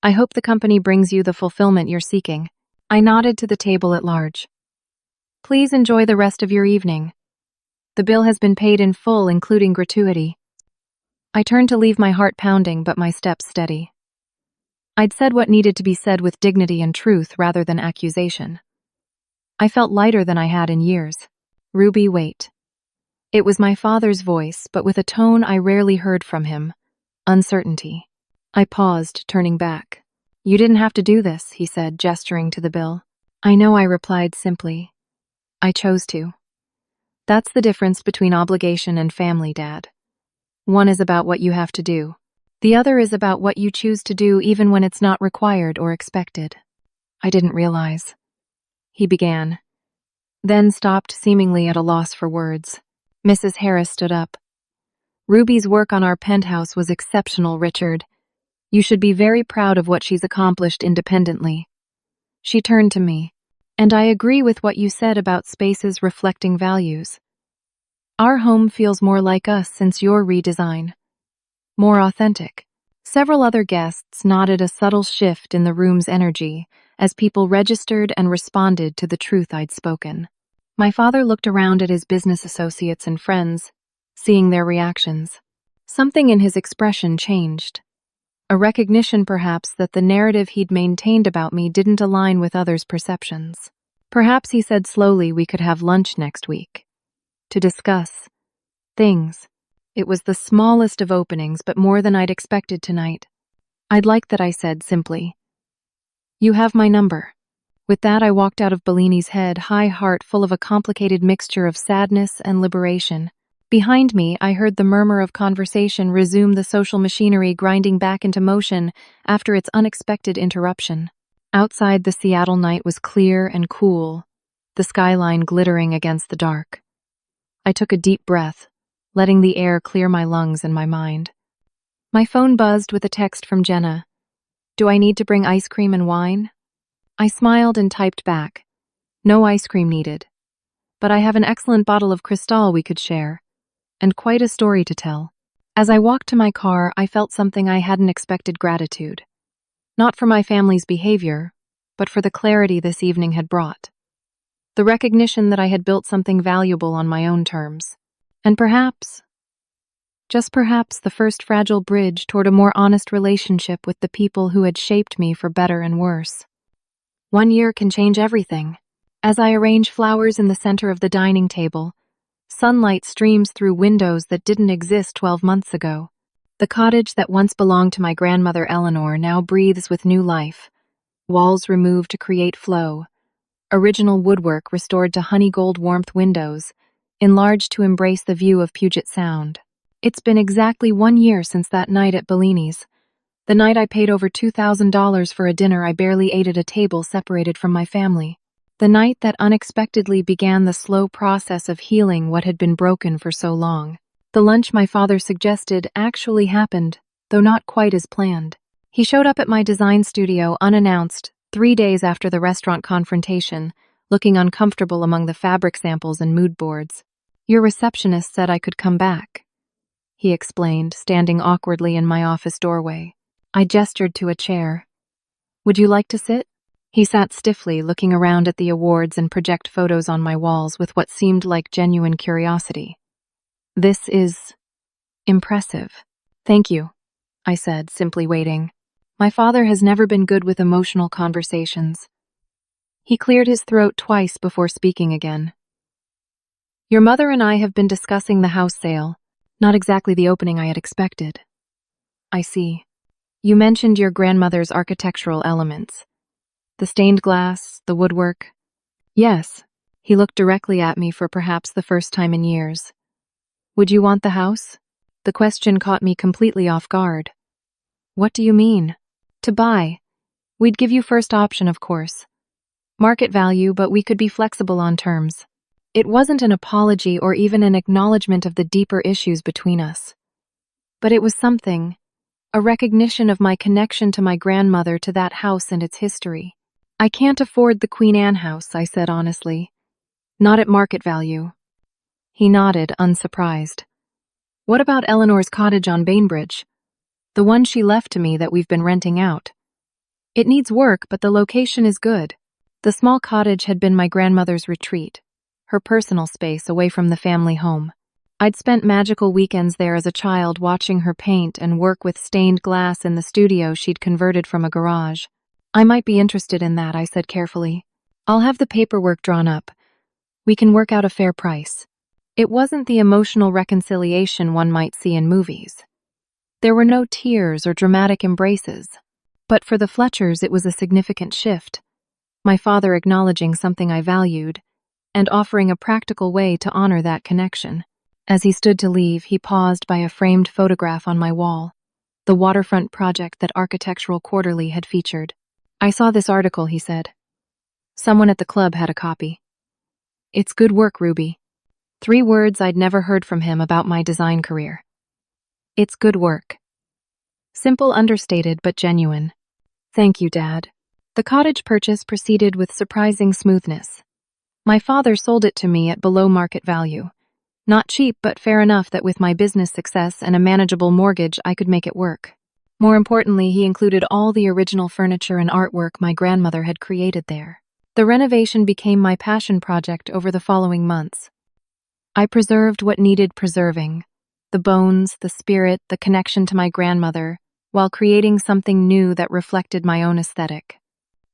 I hope the company brings you the fulfillment you're seeking. I nodded to the table at large. Please enjoy the rest of your evening. The bill has been paid in full, including gratuity. I turned to leave, my heart pounding but my steps steady. I'd said what needed to be said with dignity and truth rather than accusation. I felt lighter than I had in years. Ruby, wait. It was my father's voice, but with a tone I rarely heard from him. Uncertainty. I paused, turning back. You didn't have to do this, he said, gesturing to the bill. I know, I replied simply. I chose to. That's the difference between obligation and family, Dad. One is about what you have to do. The other is about what you choose to do even when it's not required or expected. I didn't realize. He began, then stopped, seemingly at a loss for words. Mrs. Harris stood up. Ruby's work on our penthouse was exceptional, Richard. You should be very proud of what she's accomplished independently. She turned to me. And I agree with what you said about spaces reflecting values. Our home feels more like us since your redesign. More authentic. Several other guests nodded, a subtle shift in the room's energy as people registered and responded to the truth I'd spoken. My father looked around at his business associates and friends, seeing their reactions. Something in his expression changed. A recognition, perhaps, that the narrative he'd maintained about me didn't align with others' perceptions. Perhaps, he said slowly, we could have lunch next week. To discuss things. It was the smallest of openings, but more than I'd expected tonight. I'd like that, I said simply. You have my number. With that, I walked out of Bellini's head, high heart full of a complicated mixture of sadness and liberation. Behind me, I heard the murmur of conversation resume, the social machinery grinding back into motion after its unexpected interruption. Outside, the Seattle night was clear and cool, the skyline glittering against the dark. I took a deep breath, letting the air clear my lungs and my mind. My phone buzzed with a text from Jenna. Do I need to bring ice cream and wine? I smiled and typed back. No ice cream needed. But I have an excellent bottle of Cristal we could share, and quite a story to tell. As I walked to my car, I felt something I hadn't expected: gratitude. Not for my family's behavior, but for the clarity this evening had brought. The recognition that I had built something valuable on my own terms. And perhaps, just perhaps the first fragile bridge toward a more honest relationship with the people who had shaped me for better and worse. 1 year can change everything. As I arrange flowers in the center of the dining table, sunlight streams through windows that didn't exist 12 months ago. The cottage that once belonged to my grandmother Eleanor now breathes with new life. Walls removed to create flow, original woodwork restored to honey gold warmth windows, enlarged to embrace the view of Puget Sound. It's been exactly 1 year since that night at Bellini's, the night I paid over $2,000 for a dinner I barely ate at a table separated from my family. The night that unexpectedly began the slow process of healing what had been broken for so long. The lunch my father suggested actually happened, though not quite as planned. He showed up at my design studio unannounced, 3 days after the restaurant confrontation, looking uncomfortable among the fabric samples and mood boards. "Your receptionist said I could come back," he explained, standing awkwardly in my office doorway. I gestured to a chair. "Would you like to sit?" He sat stiffly, looking around at the awards and project photos on my walls with what seemed like genuine curiosity. "This is impressive." "Thank you," I said, simply waiting. My father has never been good with emotional conversations. He cleared his throat twice before speaking again. "Your mother and I have been discussing the house sale, not exactly the opening I had expected." "I see. You mentioned your grandmother's architectural elements. The stained glass, the woodwork." "Yes." He looked directly at me for perhaps the first time in years. "Would you want the house?" The question caught me completely off guard. "What do you mean?" "To buy. We'd give you first option, of course. Market value, but we could be flexible on terms." It wasn't an apology or even an acknowledgement of the deeper issues between us. But it was something, a recognition of my connection to my grandmother, to that house and its history. "I can't afford the Queen Anne house," I said honestly. "Not at market value." He nodded, unsurprised. "What about Eleanor's cottage on Bainbridge? The one she left to me that we've been renting out." "It needs work, but the location is good." The small cottage had been my grandmother's retreat, her personal space away from the family home. I'd spent magical weekends there as a child, watching her paint and work with stained glass in the studio she'd converted from a garage. "I might be interested in that," I said carefully. "I'll have the paperwork drawn up. We can work out a fair price." It wasn't the emotional reconciliation one might see in movies. There were no tears or dramatic embraces. But for the Fletchers, it was a significant shift. My father acknowledging something I valued, and offering a practical way to honor that connection. As he stood to leave, he paused by a framed photograph on my wall, the waterfront project that Architectural Quarterly had featured. "I saw this article," he said. "Someone at the club had a copy. It's good work, Ruby." 3 words I'd never heard from him about my design career. It's good work. Simple, understated, but genuine. "Thank you, Dad." The cottage purchase proceeded with surprising smoothness. My father sold it to me at below market value. Not cheap, but fair enough that with my business success and a manageable mortgage, I could make it work. More importantly, he included all the original furniture and artwork my grandmother had created there. The renovation became my passion project over the following months. I preserved what needed preserving, the bones, the spirit, the connection to my grandmother, while creating something new that reflected my own aesthetic.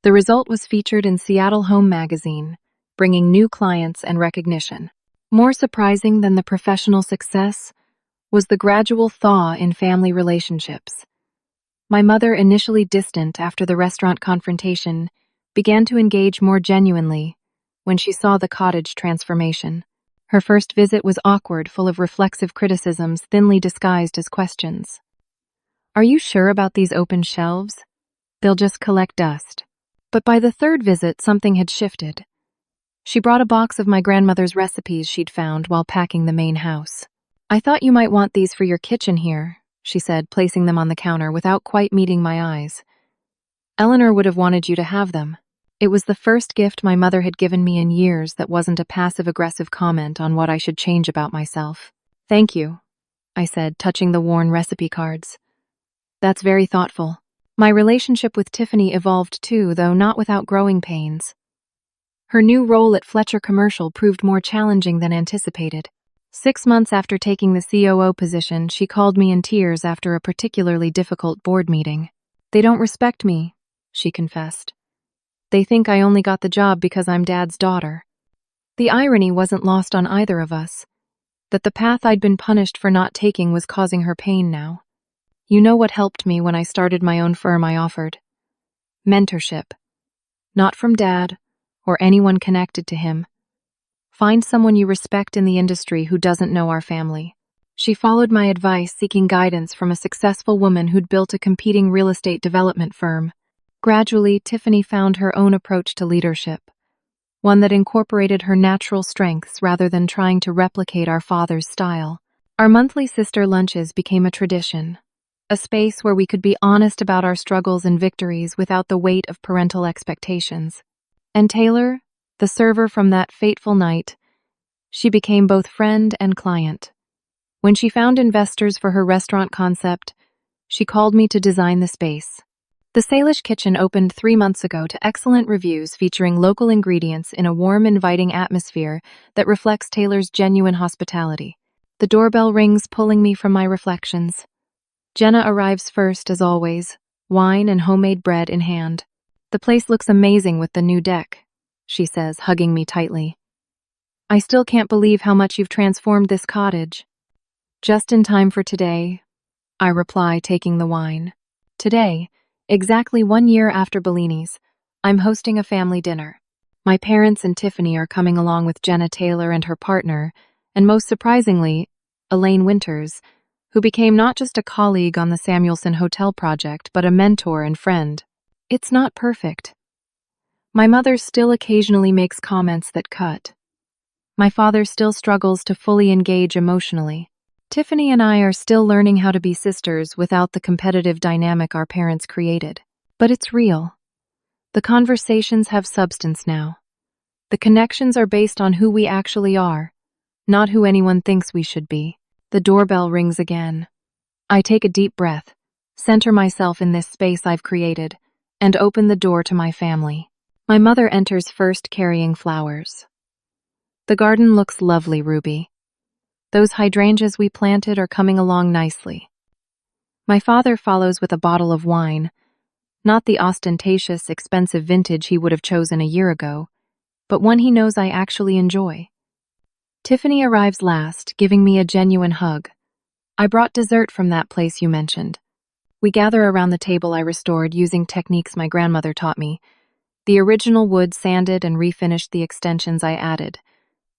The result was featured in Seattle Home magazine, bringing new clients and recognition. More surprising than the professional success was the gradual thaw in family relationships. My mother, initially distant after the restaurant confrontation, began to engage more genuinely when she saw the cottage transformation. Her first visit was awkward, full of reflexive criticisms thinly disguised as questions. "Are you sure about these open shelves? They'll just collect dust." But by the 3rd visit, something had shifted. She brought a box of my grandmother's recipes she'd found while packing the main house. "I thought you might want these for your kitchen here," she said, placing them on the counter without quite meeting my eyes. "Eleanor would have wanted you to have them." It was the first gift my mother had given me in years that wasn't a passive-aggressive comment on what I should change about myself. "Thank you," I said, touching the worn recipe cards. "That's very thoughtful." My relationship with Tiffany evolved too, though not without growing pains. Her new role at Fletcher Commercial proved more challenging than anticipated. 6 months after taking the COO position, she called me in tears after a particularly difficult board meeting. "They don't respect me," she confessed. "They think I only got the job because I'm Dad's daughter." The irony wasn't lost on either of us, that the path I'd been punished for not taking was causing her pain now. "You know what helped me when I started my own firm?" I offered. "Mentorship. Not from Dad or anyone connected to him. Find someone you respect in the industry who doesn't know our family." She followed my advice, seeking guidance from a successful woman who'd built a competing real estate development firm. Gradually, Tiffany found her own approach to leadership, one that incorporated her natural strengths rather than trying to replicate our father's style. Our monthly sister lunches became a tradition, a space where we could be honest about our struggles and victories without the weight of parental expectations. And Taylor, the server from that fateful night, she became both friend and client. When she found investors for her restaurant concept, she called me to design the space. The Salish Kitchen opened 3 months ago to excellent reviews, featuring local ingredients in a warm, inviting atmosphere that reflects Taylor's genuine hospitality. The doorbell rings, pulling me from my reflections. Jenna arrives first, as always, wine and homemade bread in hand. "The place looks amazing with the new deck," she says, hugging me tightly. "I still can't believe how much you've transformed this cottage." "Just in time for today," I reply, taking the wine. Today, exactly 1 year after Bellini's, I'm hosting a family dinner. My parents and Tiffany are coming along with Jenna Taylor and her partner, and most surprisingly, Elaine Winters, who became not just a colleague on the Samuelson Hotel project, but a mentor and friend. It's not perfect. My mother still occasionally makes comments that cut. My father still struggles to fully engage emotionally. Tiffany and I are still learning how to be sisters without the competitive dynamic our parents created. But it's real. The conversations have substance now. The connections are based on who we actually are, not who anyone thinks we should be. The doorbell rings again. I take a deep breath, center myself in this space I've created, and open the door to my family. My mother enters first, carrying flowers. "The garden looks lovely, Ruby. Those hydrangeas we planted are coming along nicely." My father follows with a bottle of wine, not the ostentatious, expensive vintage he would have chosen a year ago, but one he knows I actually enjoy. Tiffany arrives last, giving me a genuine hug. "I brought dessert from that place you mentioned." We gather around the table I restored using techniques my grandmother taught me. The original wood sanded and refinished, the extensions I added,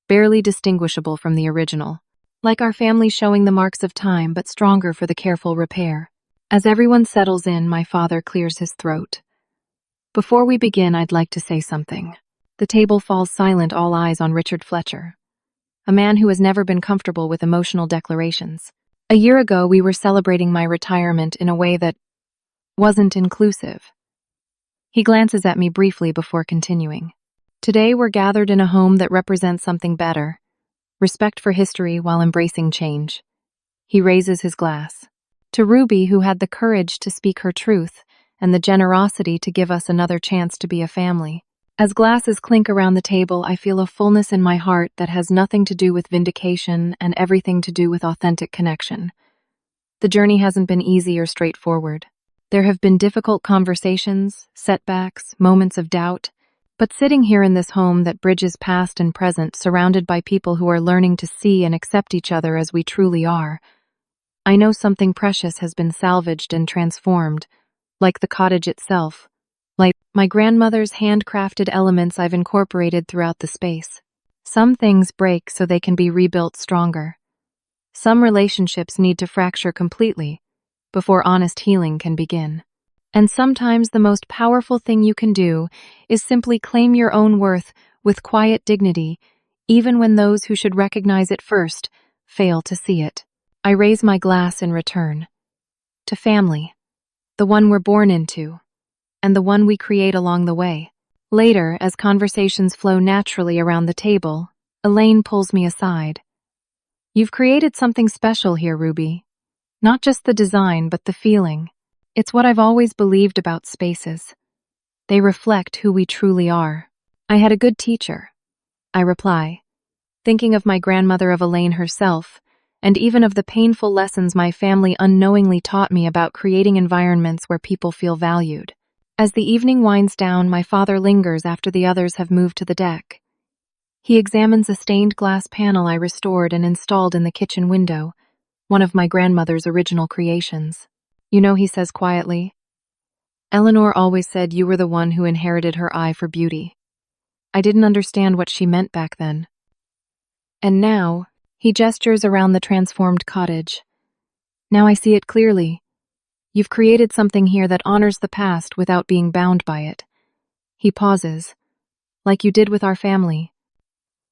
barely distinguishable from the original. Like our family, showing the marks of time, but stronger for the careful repair. As everyone settles in, my father clears his throat. "Before we begin, I'd like to say something." The table falls silent, all eyes on Richard Fletcher, a man who has never been comfortable with emotional declarations. A year ago, we were celebrating my retirement in a way that wasn't inclusive. He glances at me briefly before continuing. "Today, we're gathered in a home that represents something better. Respect for history while embracing change." He raises his glass. "To Ruby, who had the courage to speak her truth and the generosity to give us another chance to be a family." As glasses clink around the table, I feel a fullness in my heart that has nothing to do with vindication and everything to do with authentic connection. The journey hasn't been easy or straightforward. There have been difficult conversations, setbacks, moments of doubt. But sitting here in this home that bridges past and present, surrounded by people who are learning to see and accept each other as we truly are, I know something precious has been salvaged and transformed, like the cottage itself, like my grandmother's handcrafted elements I've incorporated throughout the space. Some things break so they can be rebuilt stronger. Some relationships need to fracture completely before honest healing can begin. And sometimes the most powerful thing you can do is simply claim your own worth with quiet dignity, even when those who should recognize it first fail to see it. I raise my glass in return. To family, the one we're born into, and the one we create along the way. Later, as conversations flow naturally around the table, Elaine pulls me aside. "You've created something special here, Ruby. Not just the design, but the feeling. It's what I've always believed about spaces. They reflect who we truly are." "I had a good teacher," I reply, thinking of my grandmother of Elaine herself, and even of the painful lessons my family unknowingly taught me about creating environments where people feel valued. As the evening winds down, my father lingers after the others have moved to the deck. He examines a stained glass panel I restored and installed in the kitchen window, one of my grandmother's original creations. "You know," he says quietly, "Eleanor always said you were the one who inherited her eye for beauty. I didn't understand what she meant back then. And now," he gestures around the transformed cottage, "now I see it clearly. You've created something here that honors the past without being bound by it." He pauses, "Like you did with our family."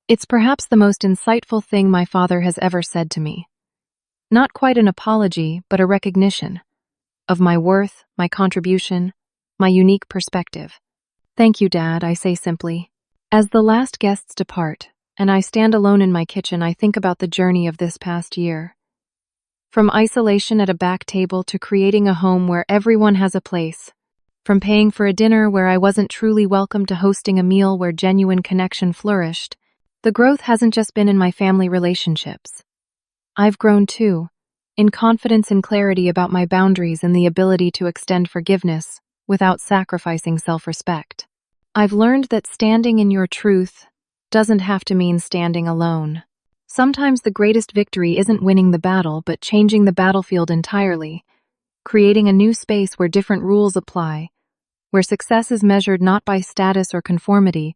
It's perhaps the most insightful thing my father has ever said to me. Not quite an apology, but a recognition of my worth, my contribution, my unique perspective. "Thank you, Dad," I say simply. As the last guests depart, and I stand alone in my kitchen, I think about the journey of this past year. From isolation at a back table to creating a home where everyone has a place. From paying for a dinner where I wasn't truly welcome to hosting a meal where genuine connection flourished. The growth hasn't just been in my family relationships. I've grown too, in confidence and clarity about my boundaries and the ability to extend forgiveness without sacrificing self-respect. I've learned that standing in your truth doesn't have to mean standing alone. Sometimes the greatest victory isn't winning the battle, but changing the battlefield entirely, creating a new space where different rules apply, where success is measured not by status or conformity,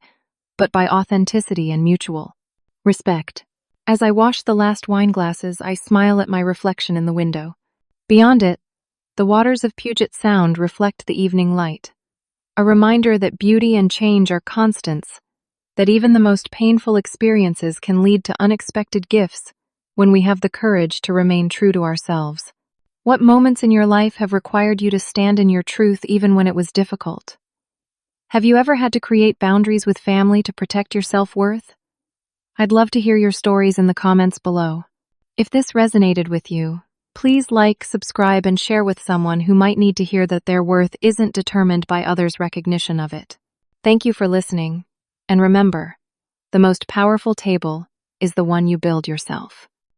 but by authenticity and mutual respect. As I wash the last wine glasses, I smile at my reflection in the window. Beyond it, the waters of Puget Sound reflect the evening light, a reminder that beauty and change are constants, that even the most painful experiences can lead to unexpected gifts when we have the courage to remain true to ourselves. What moments in your life have required you to stand in your truth even when it was difficult? Have you ever had to create boundaries with family to protect your self-worth? I'd love to hear your stories in the comments below. If this resonated with you, please like, subscribe, and share with someone who might need to hear that their worth isn't determined by others' recognition of it. Thank you for listening, and remember, the most powerful table is the one you build yourself.